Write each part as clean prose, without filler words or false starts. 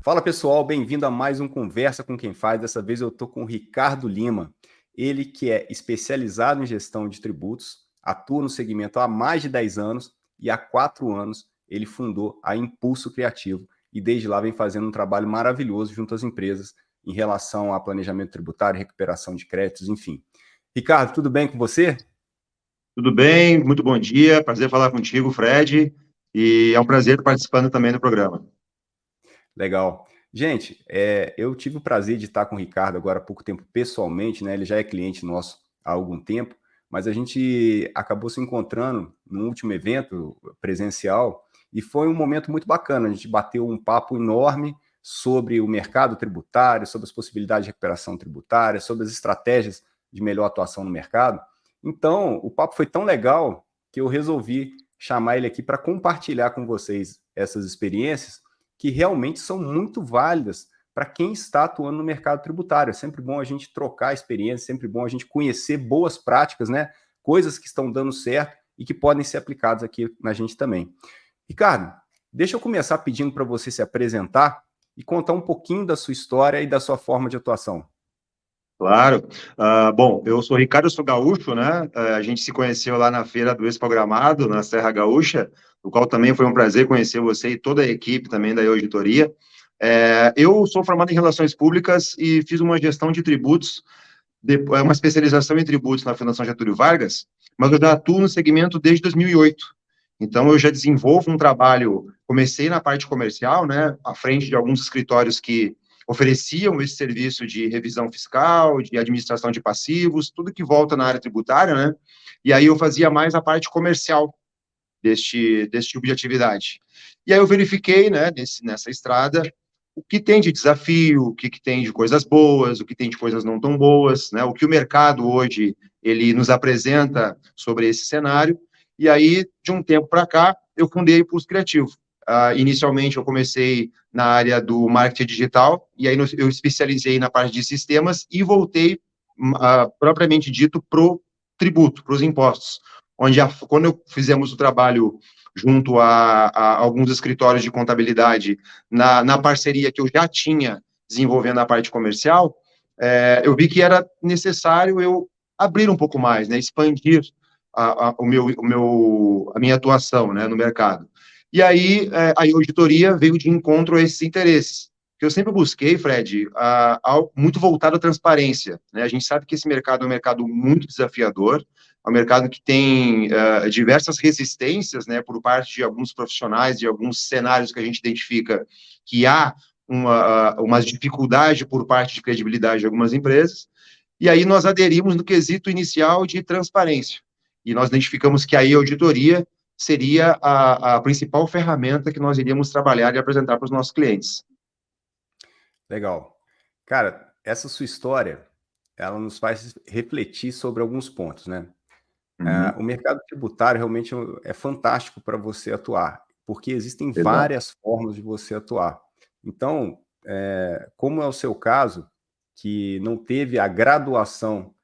Fala pessoal, bem-vindo a mais um Conversa com Quem Faz. Dessa vez eu estou com o Ricardo Lima, ele que é especializado em gestão de tributos, atua no segmento há mais de 10 anos e há 4 anos ele fundou a Impulso Criativo e desde lá vem fazendo um trabalho maravilhoso junto às empresas em relação a planejamento tributário, recuperação de créditos, enfim. Ricardo, tudo bem com você? Tudo bem? Muito bom dia. Prazer falar contigo, Fred. E é um prazer estar participando também do programa. Legal. Gente, eu tive o prazer de estar com o Ricardo agora há pouco tempo pessoalmente, né? Ele já é cliente nosso há algum tempo, mas a gente acabou se encontrando no último evento presencial e foi um momento muito bacana. A gente bateu um papo enorme sobre o mercado tributário, sobre as possibilidades de recuperação tributária, sobre as estratégias de melhor atuação no mercado. Então, o papo foi tão legal que eu resolvi chamar ele aqui para compartilhar com vocês essas experiências que realmente são muito válidas para quem está atuando no mercado tributário. É sempre bom a gente trocar experiência, sempre bom a gente conhecer boas práticas, né? Coisas que estão dando certo e que podem ser aplicadas aqui na gente também. Ricardo, deixa eu começar pedindo para você se apresentar e contar um pouquinho da sua história e da sua forma de atuação. Claro. Bom, eu sou Ricardo, eu sou gaúcho, né? A gente se conheceu lá na Feira do Ex-Programado, na Serra Gaúcha, o qual também foi um prazer conhecer você e toda a equipe também da auditoria. Eu sou formado em Relações Públicas e fiz uma gestão de tributos, uma especialização em tributos na Fundação Getúlio Vargas, mas eu já atuo no segmento desde 2008. Então, eu já desenvolvo um trabalho, comecei na parte comercial, né, à frente de alguns escritórios que ofereciam esse serviço de revisão fiscal, de administração de passivos, tudo que volta na área tributária, né, e aí eu fazia mais a parte comercial desse tipo de atividade. E aí eu verifiquei, né, nessa estrada, o que tem de desafio, o que tem de coisas boas, o que tem de coisas não tão boas, né, o que o mercado hoje ele nos apresenta sobre esse cenário. E aí, de um tempo para cá, eu fundei a Impulso Criativo. Inicialmente, eu comecei na área do marketing digital, e aí eu especializei na parte de sistemas e voltei, propriamente dito, para o tributo, para os impostos, onde quando fizemos o trabalho junto a alguns escritórios de contabilidade, na parceria que eu já tinha desenvolvendo a parte comercial, eu vi que era necessário eu abrir um pouco mais, né, expandir a minha atuação, né, no mercado. E aí a auditoria veio de encontro a esses interesses, que eu sempre busquei, Fred, algo muito voltado à transparência, né? A gente sabe que esse mercado é um mercado muito desafiador, é um mercado que tem diversas resistências, né, por parte de alguns profissionais, de alguns cenários que a gente identifica que há uma dificuldade por parte de credibilidade de algumas empresas, e aí nós aderimos no quesito inicial de transparência, e nós identificamos que aí a auditoria seria a principal ferramenta que nós iríamos trabalhar e apresentar para os nossos clientes. Legal. Cara, essa sua história, ela nos faz refletir sobre alguns pontos, né? Uhum. O mercado tributário realmente é fantástico para você atuar, porque existem Exato. várias formas de você atuar. Então, como é o seu caso, que não teve a graduação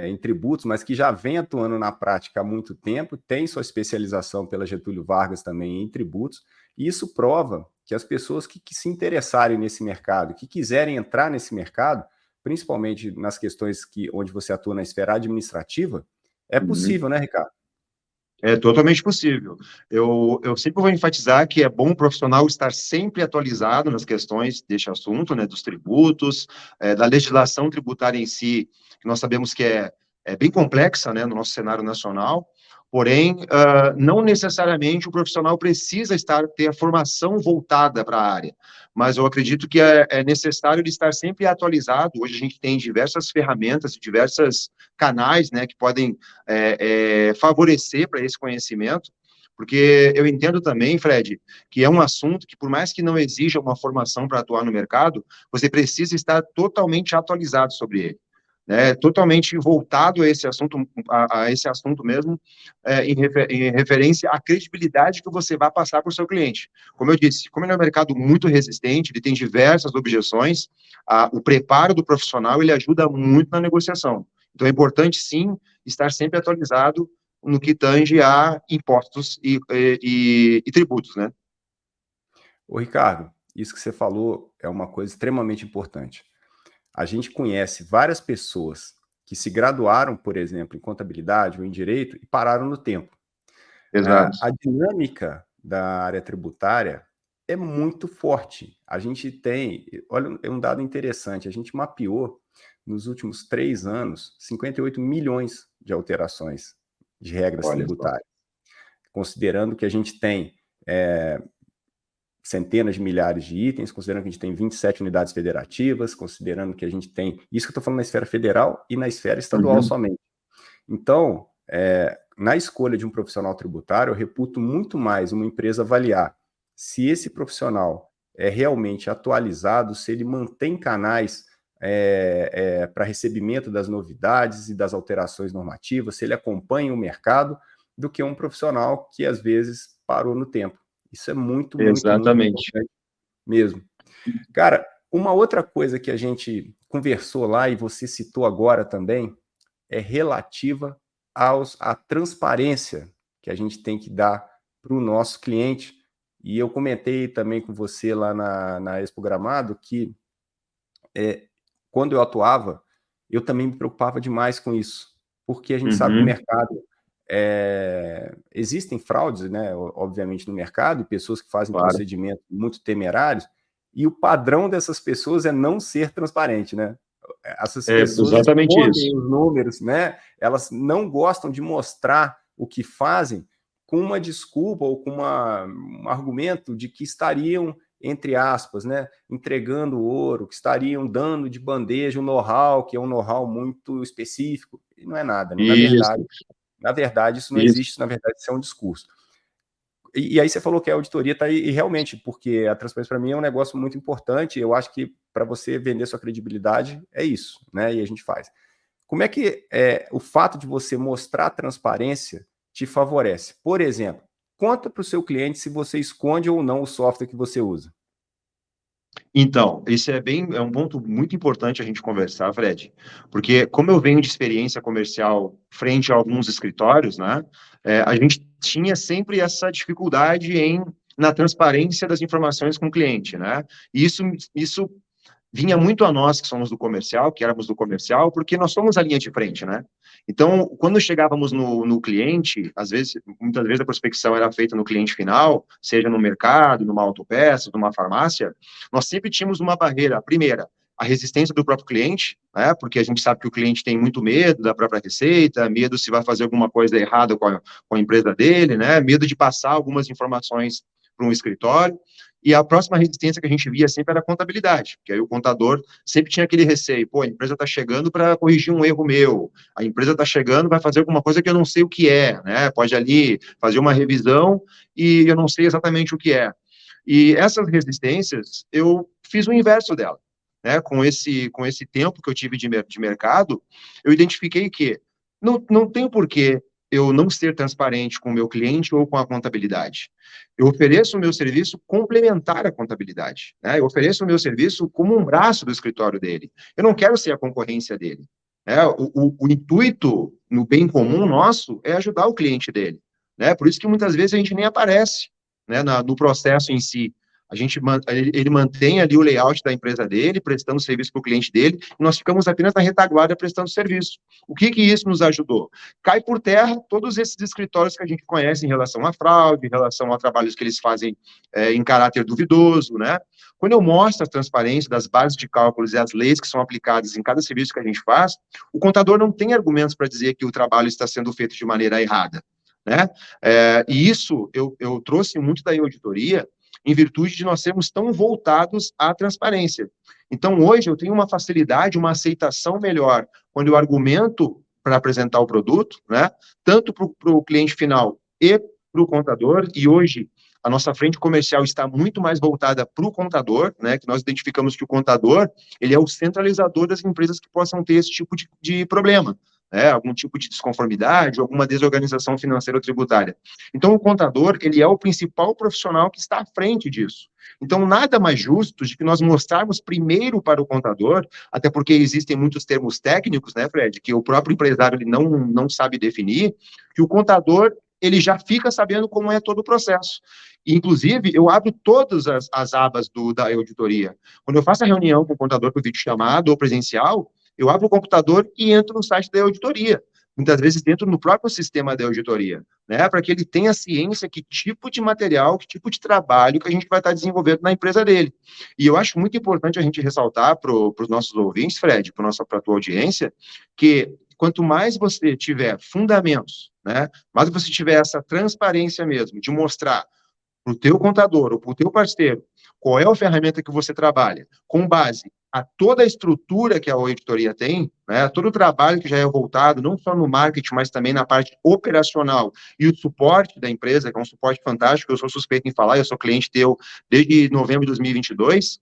em tributos, mas que já vem atuando na prática há muito tempo, tem sua especialização pela Getúlio Vargas também em tributos, e isso prova que as pessoas que se interessarem nesse mercado, que quiserem entrar nesse mercado, principalmente nas questões onde você atua na esfera administrativa, é Uhum. possível, né, Ricardo? É totalmente possível. Eu sempre vou enfatizar que é bom o profissional estar sempre atualizado nas questões deste assunto, né, dos tributos, da legislação tributária em si, que nós sabemos que é bem complexa, né, no nosso cenário nacional, porém, não necessariamente o profissional precisa ter a formação voltada para a área, mas eu acredito que é necessário ele estar sempre atualizado. Hoje a gente tem diversas ferramentas, diversos canais, né, que podem favorecer para esse conhecimento, porque eu entendo também, Fred, que é um assunto que, por mais que não exija uma formação para atuar no mercado, você precisa estar totalmente atualizado sobre ele, né, totalmente voltado a esse assunto mesmo, em referência à credibilidade que você vai passar para o seu cliente. Como eu disse, como ele é um mercado muito resistente, ele tem diversas objeções, o preparo do profissional, ele ajuda muito na negociação. Então, é importante, sim, estar sempre atualizado no que tange a impostos e tributos, né? Ô, Ricardo, isso que você falou é uma coisa extremamente importante. A gente conhece várias pessoas que se graduaram, por exemplo, em contabilidade ou em direito e pararam no tempo. Exato. A dinâmica da área tributária é muito forte. A gente tem, olha, é um dado interessante, a gente mapeou nos últimos 3 anos 58 milhões de alterações de regras Olha só. tributárias, considerando que a gente tem centenas de milhares de itens, considerando que a gente tem 27 unidades federativas, considerando que a gente tem, isso que eu estou falando na esfera federal e na esfera estadual somente. Então, na escolha de um profissional tributário, eu reputo muito mais uma empresa avaliar se esse profissional é realmente atualizado, se ele mantém canais para recebimento das novidades e das alterações normativas, se ele acompanha o mercado, do que um profissional que às vezes parou no tempo. Isso é muito, muito, muito Exatamente. importante mesmo. Cara, uma outra coisa que a gente conversou lá e você citou agora também é relativa à transparência que a gente tem que dar para o nosso cliente. E eu comentei também com você lá na Expo Gramado que quando eu atuava, eu também me preocupava demais com isso, porque a gente sabe que o mercado existem fraudes, né, obviamente, no mercado, e pessoas que fazem Claro. procedimentos muito temerários, e o padrão dessas pessoas é não ser transparente, né? Essas pessoas Exatamente escondem isso. os números, né? Elas não gostam de mostrar o que fazem com uma desculpa ou com um argumento de que estariam, entre aspas, né, entregando ouro, que estariam dando de bandeja um know-how, que é um know-how muito específico, e não é nada, né? Na verdade, isso não existe, isso, na verdade, isso é um discurso. E aí você falou que a auditoria está aí, e realmente, porque a transparência para mim é um negócio muito importante, eu acho que para você vender sua credibilidade é isso, né? E a gente faz. Como é que o fato de você mostrar transparência te favorece? Por exemplo, conta para o seu cliente se você esconde ou não o software que você usa. Então, esse é um ponto muito importante a gente conversar, Fred, porque como eu venho de experiência comercial frente a alguns escritórios, né, a gente tinha sempre essa dificuldade na transparência das informações com o cliente, né, e isso vinha muito a nós que somos do comercial, que éramos do comercial, porque nós somos a linha de frente, né? Então, quando chegávamos no cliente, muitas vezes a prospecção era feita no cliente final, seja no mercado, numa autopeça, numa farmácia, nós sempre tínhamos uma barreira. A primeira, a resistência do próprio cliente, né? Porque a gente sabe que o cliente tem muito medo da própria receita, medo se vai fazer alguma coisa errada com a empresa dele, né? Medo de passar algumas informações para um escritório. E a próxima resistência que a gente via sempre era a contabilidade, porque aí o contador sempre tinha aquele receio, pô, a empresa está chegando para corrigir um erro meu, a empresa está chegando, vai fazer alguma coisa que eu não sei o que é, né? Pode ali fazer uma revisão e eu não sei exatamente o que é. E essas resistências, eu fiz o inverso dela, né? Com esse tempo que eu tive de mercado, eu identifiquei que não tem porquê eu não ser transparente com o meu cliente ou com a contabilidade. Eu ofereço o meu serviço complementar à contabilidade, né? Eu ofereço o meu serviço como um braço do escritório dele. Eu não quero ser a concorrência dele. Né? O intuito no bem comum nosso é ajudar o cliente dele, né? Por isso que muitas vezes a gente nem aparece, né, no processo em si. Ele mantém ali o layout da empresa dele, prestando serviço para o cliente dele, e nós ficamos apenas na retaguarda prestando serviço. O que isso nos ajudou? Cai por terra todos esses escritórios que a gente conhece em relação à fraude, em relação a trabalhos que eles fazem em caráter duvidoso, né? Quando eu mostro a transparência das bases de cálculos e as leis que são aplicadas em cada serviço que a gente faz, o contador não tem argumentos para dizer que o trabalho está sendo feito de maneira errada, né? E isso eu trouxe muito da auditoria em virtude de nós sermos tão voltados à transparência. Então, hoje, eu tenho uma facilidade, uma aceitação melhor quando eu argumento para apresentar o produto, né? Tanto para o cliente final e para o contador, e hoje a nossa frente comercial está muito mais voltada para o contador, né? Que nós identificamos que o contador, ele é o centralizador das empresas que possam ter esse tipo de problema, né? Algum tipo de desconformidade, alguma desorganização financeira ou tributária. Então, o contador, ele é o principal profissional que está à frente disso. Então, nada mais justo de que nós mostrarmos primeiro para o contador, até porque existem muitos termos técnicos, né, Fred, que o próprio empresário ele não sabe definir, que o contador ele já fica sabendo como é todo o processo. Inclusive, eu abro todas as abas da auditoria. Quando eu faço a reunião com o contador por vídeo chamado ou presencial, eu abro o computador e entro no site da auditoria. Muitas vezes dentro do próprio sistema da auditoria, né? Para que ele tenha ciência que tipo de material, que tipo de trabalho que a gente vai estar desenvolvendo na empresa dele. E eu acho muito importante a gente ressaltar para os nossos ouvintes, Fred, para a tua audiência, que quanto mais você tiver fundamentos, né? Mais você tiver essa transparência mesmo, de mostrar para o teu contador ou para o teu parceiro qual é a ferramenta que você trabalha, com base a toda a estrutura que a auditoria tem, né, todo o trabalho que já é voltado, não só no marketing, mas também na parte operacional e o suporte da empresa, que é um suporte fantástico, eu sou suspeito em falar, eu sou cliente teu desde novembro de 2022,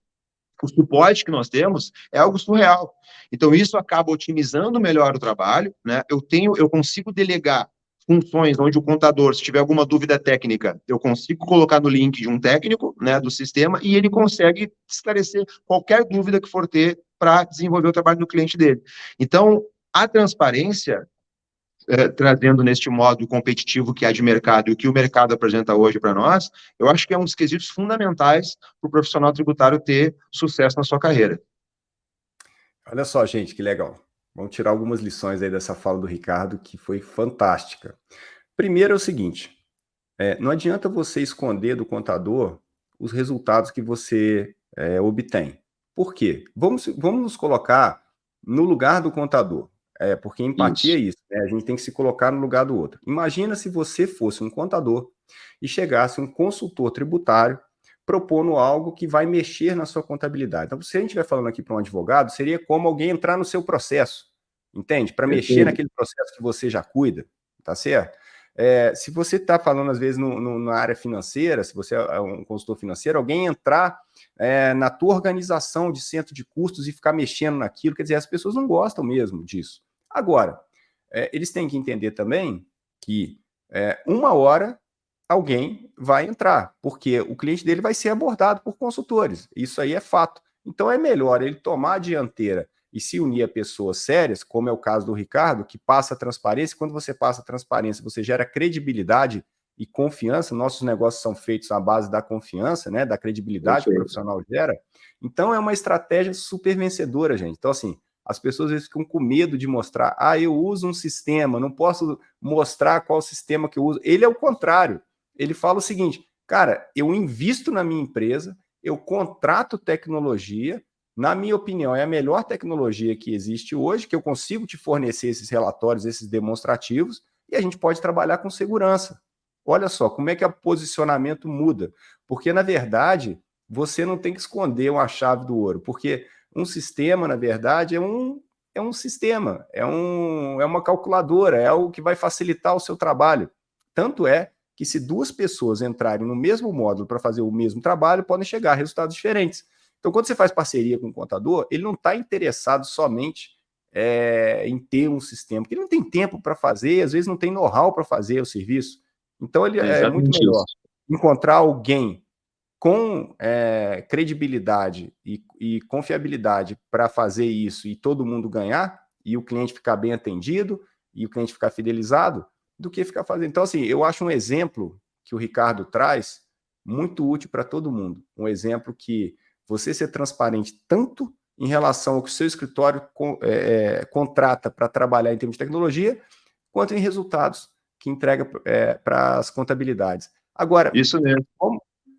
o suporte que nós temos é algo surreal. Então, isso acaba otimizando melhor o trabalho, né? Eu consigo delegar funções onde o contador, se tiver alguma dúvida técnica, eu consigo colocar no link de um técnico, né, do sistema, e ele consegue esclarecer qualquer dúvida que for ter para desenvolver o trabalho do cliente dele. Então, a transparência, trazendo neste modo competitivo que há de mercado e o que o mercado apresenta hoje para nós, eu acho que é um dos quesitos fundamentais para o profissional tributário ter sucesso na sua carreira. Olha só, gente, que legal. Vamos tirar algumas lições aí dessa fala do Ricardo, que foi fantástica. Primeiro é o seguinte, não adianta você esconder do contador os resultados que você obtém. Por quê? Vamos nos colocar no lugar do contador, porque empatia é Isso. isso, né? A gente tem que se colocar no lugar do outro. Imagina se você fosse um contador e chegasse um consultor tributário propondo algo que vai mexer na sua contabilidade. Então, se a gente estiver falando aqui para um advogado, seria como alguém entrar no seu processo, entende? Para mexer Perfeito. naquele processo que você já cuida, tá certo? Se você está falando, às vezes, na área financeira, se você é um consultor financeiro, alguém entrar na tua organização de centro de custos e ficar mexendo naquilo, quer dizer, as pessoas não gostam mesmo disso. Agora, eles têm que entender também que uma hora alguém vai entrar, porque o cliente dele vai ser abordado por consultores. Isso aí é fato. Então é melhor ele tomar a dianteira e se unir a pessoas sérias, como é o caso do Ricardo, que passa a transparência. Quando você passa a transparência, você gera credibilidade e confiança. Nossos negócios são feitos à base da confiança, né, da credibilidade que o Perfeito. profissional gera. Então é uma estratégia super vencedora, gente. Então, assim, as pessoas às vezes ficam com medo de mostrar. Eu uso um sistema, não posso mostrar qual sistema que eu uso. Ele é o contrário. Ele fala o seguinte, cara, eu invisto na minha empresa, eu contrato tecnologia, na minha opinião, é a melhor tecnologia que existe hoje, que eu consigo te fornecer esses relatórios, esses demonstrativos, e a gente pode trabalhar com segurança. Olha só, como é que o posicionamento muda. Porque, na verdade, você não tem que esconder uma chave do ouro, porque um sistema, na verdade, é um sistema, é uma calculadora, é algo que vai facilitar o seu trabalho. Tanto é que se duas pessoas entrarem no mesmo módulo para fazer o mesmo trabalho, podem chegar a resultados diferentes. Então, quando você faz parceria com o contador, ele não está interessado somente em ter um sistema, porque ele não tem tempo para fazer, às vezes não tem know-how para fazer o serviço. Então, ele é muito Exatamente melhor isso. encontrar alguém com credibilidade e confiabilidade para fazer isso e todo mundo ganhar, e o cliente ficar bem atendido, e o cliente ficar fidelizado, do que ficar fazendo. Então, assim, eu acho um exemplo que o Ricardo traz muito útil para todo mundo. Um exemplo que você ser transparente tanto em relação ao que o seu escritório contrata para trabalhar em termos de tecnologia, quanto em resultados que entrega para as contabilidades. Agora, Isso mesmo.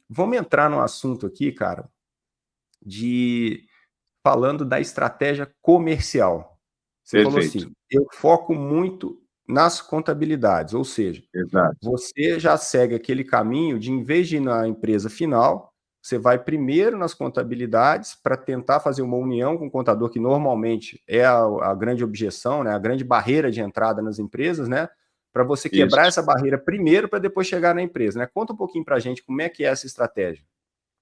vamos entrar no assunto aqui, cara, falando da estratégia comercial. Você falou Perfeito. assim, eu foco muito nas contabilidades, ou seja, Exato. você já segue aquele caminho de, em vez de ir na empresa final, você vai primeiro nas contabilidades para tentar fazer uma união com o contador, que normalmente é a grande objeção, né, a grande barreira de entrada nas empresas, né, para você quebrar Isso. essa barreira primeiro para depois chegar na empresa, né? Conta um pouquinho para a gente como é que é essa estratégia.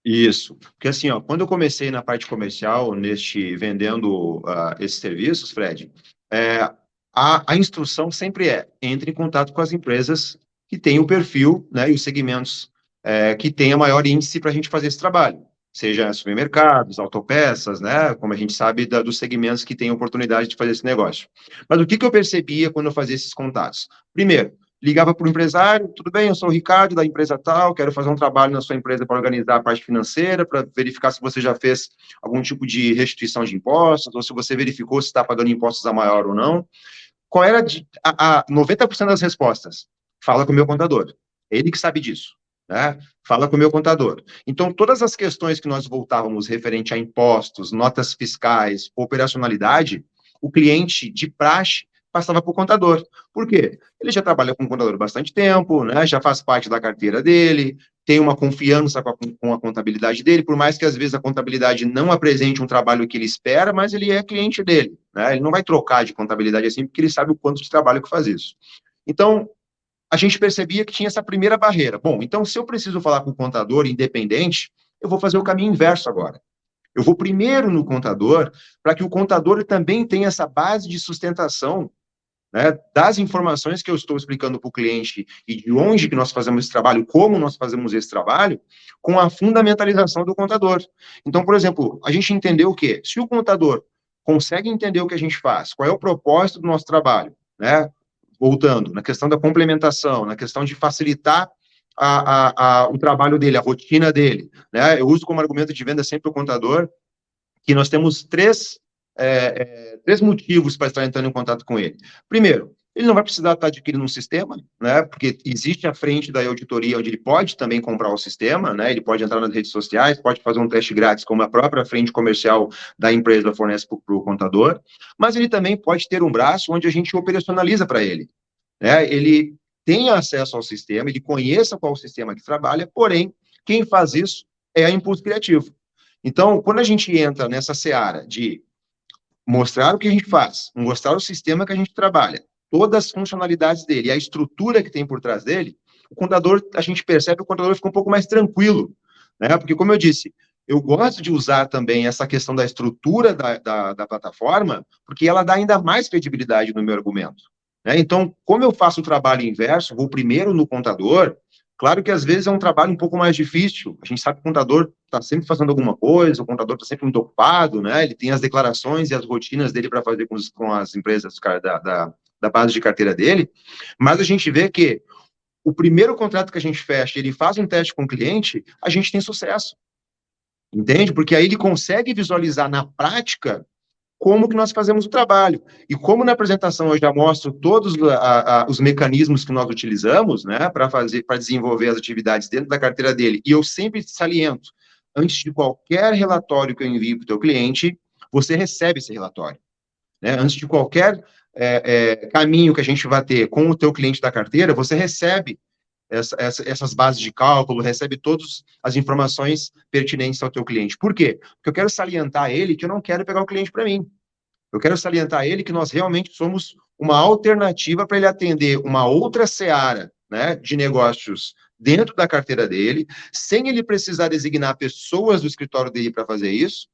Isso. Porque assim, ó, quando eu comecei na parte comercial, vendendo esses serviços, Fred, a instrução sempre entre em contato com as empresas que têm o perfil, né, e os segmentos que têm a maior índice para a gente fazer esse trabalho. Seja supermercados, autopeças, né, como a gente sabe dos segmentos que têm oportunidade de fazer esse negócio. Mas o que eu percebia quando eu fazia esses contatos? Primeiro, ligava para o empresário, tudo bem, eu sou o Ricardo, da empresa tal, quero fazer um trabalho na sua empresa para organizar a parte financeira, para verificar se você já fez algum tipo de restituição de impostos, ou se você verificou se está pagando impostos a maior ou não. Qual era a 90% das respostas? Fala com o meu contador. Ele que sabe disso. Né? Fala com o meu contador. Então, todas as questões que nós voltávamos referente a impostos, notas fiscais, operacionalidade, o cliente de praxe passava para o contador. Por quê? Ele já trabalha com o contador há bastante tempo, né? Já faz parte da carteira dele, tem uma confiança com a contabilidade dele, por mais que às vezes a contabilidade não apresente um trabalho que ele espera, mas ele é cliente dele, né? Ele não vai trocar de contabilidade assim, porque ele sabe o quanto de trabalho que faz isso. Então, a gente percebia que tinha essa primeira barreira. Bom, então se eu preciso falar com o contador independente, eu vou fazer o caminho inverso agora. Eu vou primeiro no contador, para que o contador também tenha essa base de sustentação, né, das informações que eu estou explicando para o cliente e de onde que nós fazemos esse trabalho, como nós fazemos esse trabalho, com a fundamentalização do contador. Então, por exemplo, a gente entendeu o quê? Se o contador consegue entender o que a gente faz, qual é o propósito do nosso trabalho, né? Voltando, na questão da complementação, na questão de facilitar o trabalho dele, a rotina dele, né? Eu uso como argumento de venda sempre o contador, que nós temos três motivos para estar entrando em contato com ele. Primeiro, ele não vai precisar estar adquirindo um sistema, né? Porque existe a frente da auditoria onde ele pode também comprar o sistema, né? Ele pode entrar nas redes sociais, pode fazer um teste grátis, como a própria frente comercial da empresa fornece para o contador, mas ele também pode ter um braço onde a gente operacionaliza para ele, né? Ele tem acesso ao sistema, ele conheça qual o sistema que trabalha, porém, quem faz isso é a Impulso Criativo. Então, quando a gente entra nessa seara de mostrar o que a gente faz, mostrar o sistema que a gente trabalha, todas as funcionalidades dele, a estrutura que tem por trás dele, o contador, a gente percebe que o contador fica um pouco mais tranquilo, né? Porque, como eu disse, eu gosto de usar também essa questão da estrutura da plataforma, porque ela dá ainda mais credibilidade no meu argumento, né? Então, como eu faço o trabalho inverso, vou primeiro no contador. Claro que às vezes é um trabalho um pouco mais difícil. A gente sabe que o contador está sempre fazendo alguma coisa, o contador está sempre muito ocupado, né? Ele tem as declarações e as rotinas dele para fazer com as empresas da base de carteira dele, mas a gente vê que o primeiro contrato que a gente fecha, ele faz um teste com o cliente, a gente tem sucesso, entende? Porque aí ele consegue visualizar na prática como que nós fazemos o trabalho. E como na apresentação eu já mostro todos os mecanismos que nós utilizamos, né, para desenvolver as atividades dentro da carteira dele, e eu sempre saliento, antes de qualquer relatório que eu envie para o teu cliente, você recebe esse relatório, né? Antes de qualquer caminho que a gente vai ter com o teu cliente da carteira, você recebe essas bases de cálculo, recebe todas as informações pertinentes ao teu cliente. Por quê? Porque eu quero salientar a ele que eu não quero pegar o cliente para mim. Eu quero salientar a ele que nós realmente somos uma alternativa para ele atender uma outra seara, né, de negócios dentro da carteira dele, sem ele precisar designar pessoas do escritório dele para fazer isso.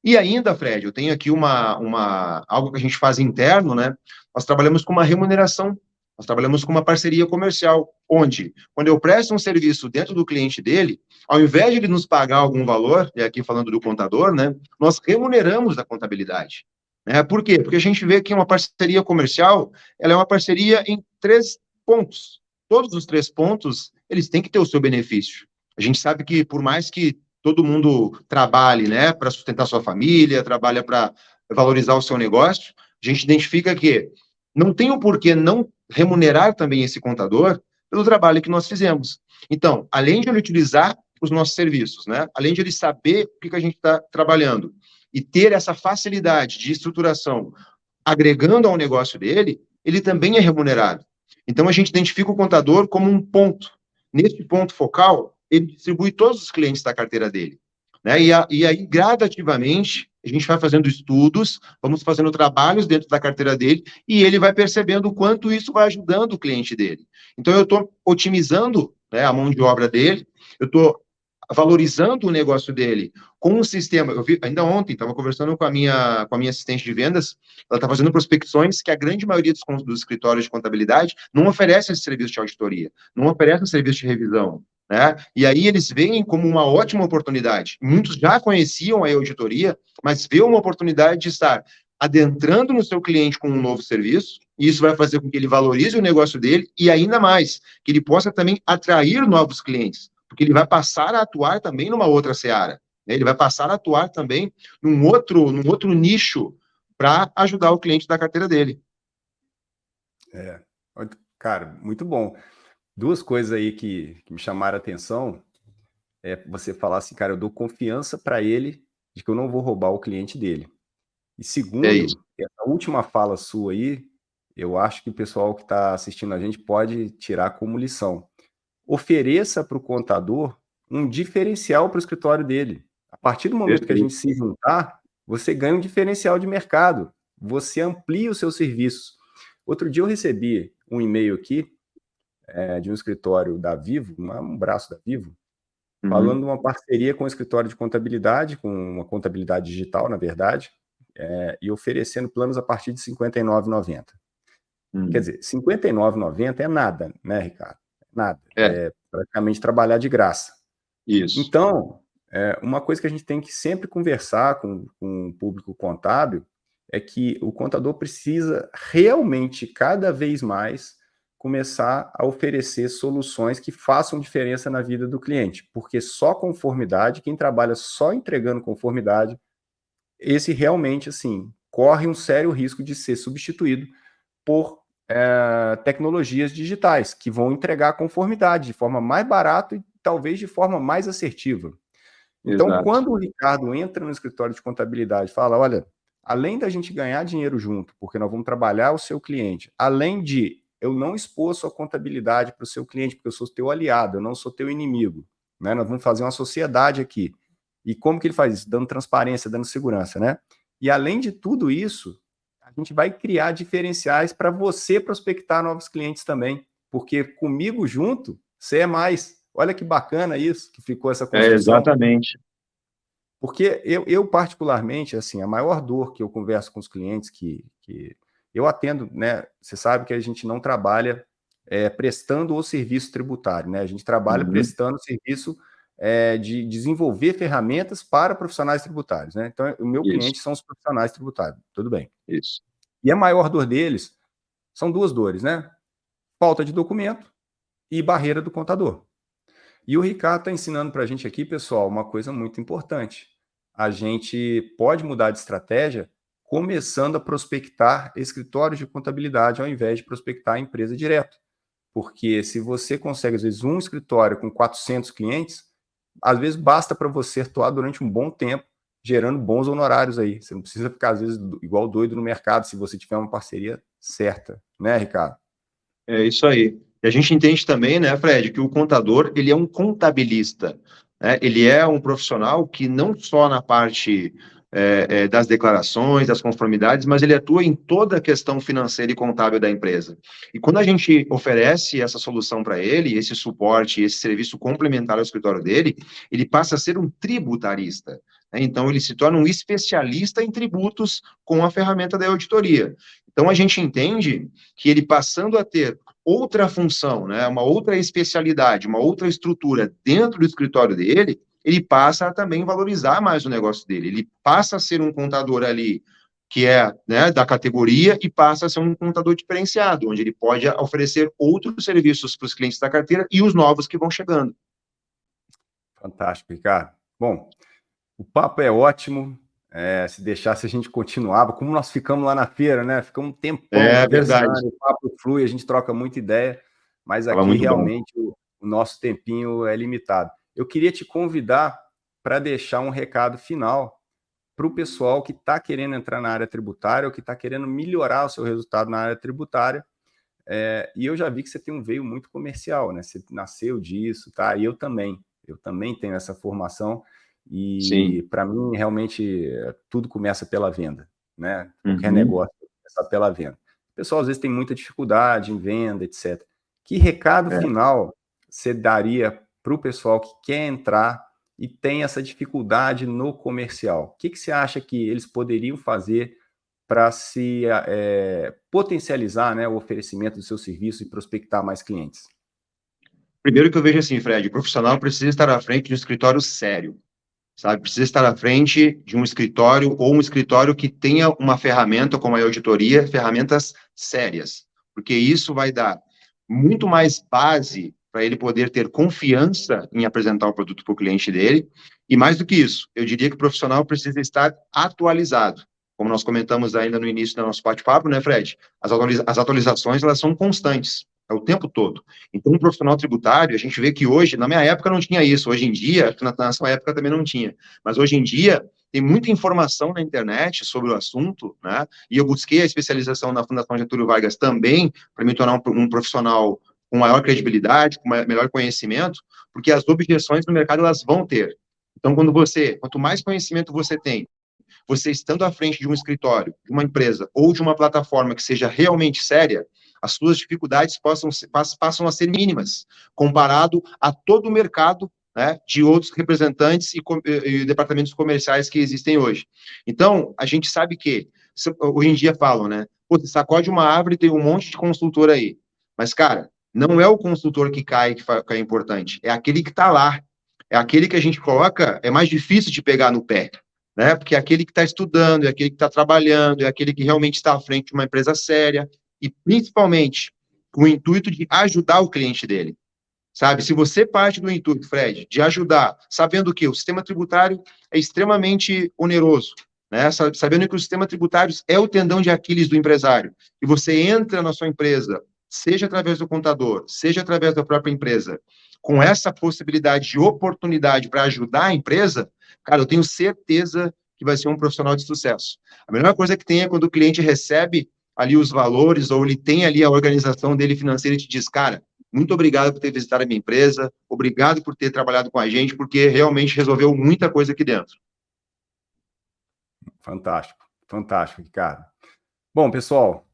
E ainda, Fred, eu tenho aqui algo que a gente faz interno, né? Nós trabalhamos com uma remuneração, nós trabalhamos com uma parceria comercial, onde, quando eu presto um serviço dentro do cliente dele, ao invés de ele nos pagar algum valor, e aqui falando do contador, né, nós remuneramos da contabilidade. Né? Por quê? Porque a gente vê que uma parceria comercial, ela é uma parceria em 3 pontos. Todos os 3 pontos, eles têm que ter o seu benefício. A gente sabe que, por mais que todo mundo trabalhe, né, para sustentar sua família, trabalha para valorizar o seu negócio, a gente identifica que não tem o porquê não remunerar também esse contador pelo trabalho que nós fizemos. Então, além de ele utilizar os nossos serviços, né, além de ele saber o que a gente está trabalhando e ter essa facilidade de estruturação agregando ao negócio dele, ele também é remunerado. Então, a gente identifica o contador como um ponto. Nesse ponto focal, ele distribui todos os clientes da carteira dele, né? E aí, gradativamente, a gente vai fazendo estudos, vamos fazendo trabalhos dentro da carteira dele, e ele vai percebendo o quanto isso vai ajudando o cliente dele. Então, eu estou otimizando, né, a mão de obra dele, eu estou valorizando o negócio dele com um sistema. Eu vi, ainda ontem, estava conversando com a minha assistente de vendas, ela está fazendo prospecções que a grande maioria dos escritórios de contabilidade não oferece esse serviço de auditoria, não oferece um serviço de revisão, né? E aí eles veem como uma ótima oportunidade. Muitos já conheciam a auditoria, mas vê uma oportunidade de estar adentrando no seu cliente com um novo serviço, e isso vai fazer com que ele valorize o negócio dele e ainda mais, que ele possa também atrair novos clientes, porque ele vai passar a atuar também numa outra seara, né? Ele vai passar a atuar também num outro nicho para ajudar o cliente da carteira dele. Cara, muito bom. Duas coisas aí que me chamaram a atenção é você falar assim, cara, eu dou confiança para ele de que eu não vou roubar o cliente dele. E É isso. segundo, essa última fala sua aí, eu acho que o pessoal que está assistindo a gente pode tirar como lição. Ofereça para o contador um diferencial para o escritório dele. A partir do momento que a gente se juntar, você ganha um diferencial de mercado. Você amplia os seus serviços. Outro dia eu recebi um e-mail aqui de um escritório da Vivo, um braço da Vivo, falando de uma parceria com o escritório de contabilidade, com uma contabilidade digital, na verdade, e oferecendo planos a partir de R$ 59,90. Quer dizer, R$ 59,90 é nada, né, Ricardo? Nada. É praticamente trabalhar de graça. Isso. Então, uma coisa que a gente tem que sempre conversar com o público contábil é que o contador precisa realmente, cada vez mais, começar a oferecer soluções que façam diferença na vida do cliente, porque só conformidade, quem trabalha só entregando conformidade, esse realmente, assim, corre um sério risco de ser substituído por tecnologias digitais, que vão entregar conformidade de forma mais barata e talvez de forma mais assertiva. Então, Exato. quando o Ricardo entra no escritório de contabilidade e fala, olha, além da gente ganhar dinheiro junto, porque nós vamos trabalhar o seu cliente, além de eu não expor sua contabilidade para o seu cliente, porque eu sou teu aliado, eu não sou teu inimigo, né? Nós vamos fazer uma sociedade aqui. E como que ele faz isso? Dando transparência, dando segurança, né? E além de tudo isso, a gente vai criar diferenciais para você prospectar novos clientes também, porque comigo junto, você é mais. Olha que bacana isso, que ficou essa construção. Exatamente. Porque eu particularmente, assim, a maior dor que eu converso com os clientes que eu atendo, né? Você sabe que a gente não trabalha prestando o serviço tributário, né? A gente trabalha prestando o serviço de desenvolver ferramentas para profissionais tributários, né? Então, o meu cliente são os profissionais tributários, tudo bem. Isso. E a maior dor deles são duas dores, né? Falta de documento e barreira do contador. E o Ricardo está ensinando para a gente aqui, pessoal, uma coisa muito importante. A gente pode mudar de estratégia começando a prospectar escritórios de contabilidade ao invés de prospectar a empresa direto. Porque se você consegue, às vezes, um escritório com 400 clientes, às vezes basta para você atuar durante um bom tempo, gerando bons honorários aí. Você não precisa ficar, às vezes, igual doido no mercado, se você tiver uma parceria certa. Né, Ricardo? É isso aí. E a gente entende também, né, Fred, que o contador, ele é um contabilista, né? Ele é um profissional que não só na parte das declarações, das conformidades, mas ele atua em toda a questão financeira e contábil da empresa. E quando a gente oferece essa solução para ele, esse suporte, esse serviço complementar ao escritório dele, ele passa a ser um tributarista, né? Então, ele se torna um especialista em tributos com a ferramenta da auditoria. Então, a gente entende que ele passando a ter outra função, né, uma outra especialidade, uma outra estrutura dentro do escritório dele, ele passa a também valorizar mais o negócio dele. Ele passa a ser um contador ali que é, né, da categoria e passa a ser um contador diferenciado, onde ele pode oferecer outros serviços para os clientes da carteira e os novos que vão chegando. Fantástico, Ricardo. Bom, o papo é ótimo. Se deixasse, a gente continuava. Como nós ficamos lá na feira, né? Ficamos um tempão Verdade. o papo flui, a gente troca muita ideia, mas Tava aqui muito bom. realmente o nosso tempinho é limitado. Eu queria te convidar para deixar um recado final para o pessoal que está querendo entrar na área tributária ou que está querendo melhorar o seu resultado na área tributária. E eu já vi que você tem um veio muito comercial, né? Você nasceu disso, tá? E eu também tenho essa formação. E para mim, realmente, tudo começa pela venda, né? Qualquer negócio começa pela venda. O pessoal, às vezes, tem muita dificuldade em venda, etc. Que recado final você daria para o pessoal que quer entrar e tem essa dificuldade no comercial? O que você acha que eles poderiam fazer para se potencializar, né, o oferecimento do seu serviço e prospectar mais clientes? Primeiro que eu vejo assim, Fred, o profissional precisa estar à frente de um escritório sério. sabe? Precisa estar à frente de um escritório ou um escritório que tenha uma ferramenta como a auditoria, ferramentas sérias, porque isso vai dar muito mais base para ele poder ter confiança em apresentar o produto para o cliente dele, e mais do que isso, eu diria que o profissional precisa estar atualizado. Como nós comentamos ainda no início do nosso bate-papo, né, Fred? As atualizações, elas são constantes, é o tempo todo. Então, um profissional tributário, a gente vê que hoje, na minha época não tinha isso, hoje em dia, na sua época também não tinha, mas hoje em dia, tem muita informação na internet sobre o assunto, né? E eu busquei a especialização na Fundação Getúlio Vargas também, para me tornar um profissional com maior credibilidade, com melhor conhecimento, porque as objeções no mercado, elas vão ter. Então, quanto mais conhecimento você tem, você estando à frente de um escritório, de uma empresa ou de uma plataforma que seja realmente séria, as suas dificuldades passam a ser mínimas, comparado a todo o mercado, né, de outros representantes e departamentos comerciais que existem hoje. Então, a gente sabe que, hoje em dia falam, né, pô, você sacode uma árvore e tem um monte de consultor aí. Mas, cara, não é o consultor que cai que é importante, é aquele que está lá. É aquele que a gente coloca, é mais difícil de pegar no pé, né? Porque é aquele que está estudando, é aquele que está trabalhando, é aquele que realmente está à frente de uma empresa séria, e principalmente com o intuito de ajudar o cliente dele, sabe? Se você parte do intuito, Fred, de ajudar, sabendo que o sistema tributário é extremamente oneroso, né? Sabendo que o sistema tributário é o tendão de Aquiles do empresário, e você entra na sua empresa, seja através do contador, seja através da própria empresa, com essa possibilidade de oportunidade para ajudar a empresa, cara, eu tenho certeza que vai ser um profissional de sucesso. A melhor coisa que tem é quando o cliente recebe ali os valores, ou ele tem ali a organização dele financeira e te diz, cara, muito obrigado por ter visitado a minha empresa, obrigado por ter trabalhado com a gente, porque realmente resolveu muita coisa aqui dentro. Fantástico, fantástico, Ricardo. Bom, pessoal,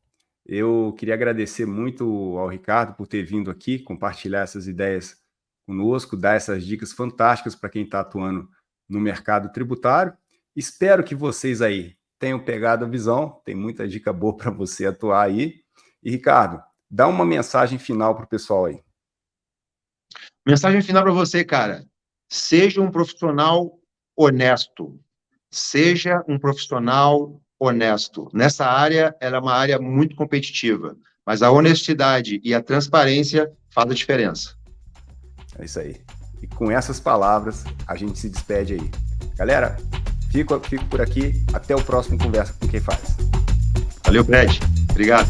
eu queria agradecer muito ao Ricardo por ter vindo aqui, compartilhar essas ideias conosco, dar essas dicas fantásticas para quem está atuando no mercado tributário. Espero que vocês aí tenham pegado a visão, tem muita dica boa para você atuar aí. E, Ricardo, dá uma mensagem final para o pessoal aí. Mensagem final para você, cara. Seja um profissional honesto. Seja um profissional honesto. Nessa área, ela é uma área muito competitiva, mas a honestidade e a transparência fazem a diferença. É isso aí. E com essas palavras, a gente se despede aí. Galera, fico por aqui. Até o próximo Conversa com Quem Faz. Valeu, Fred. Obrigado.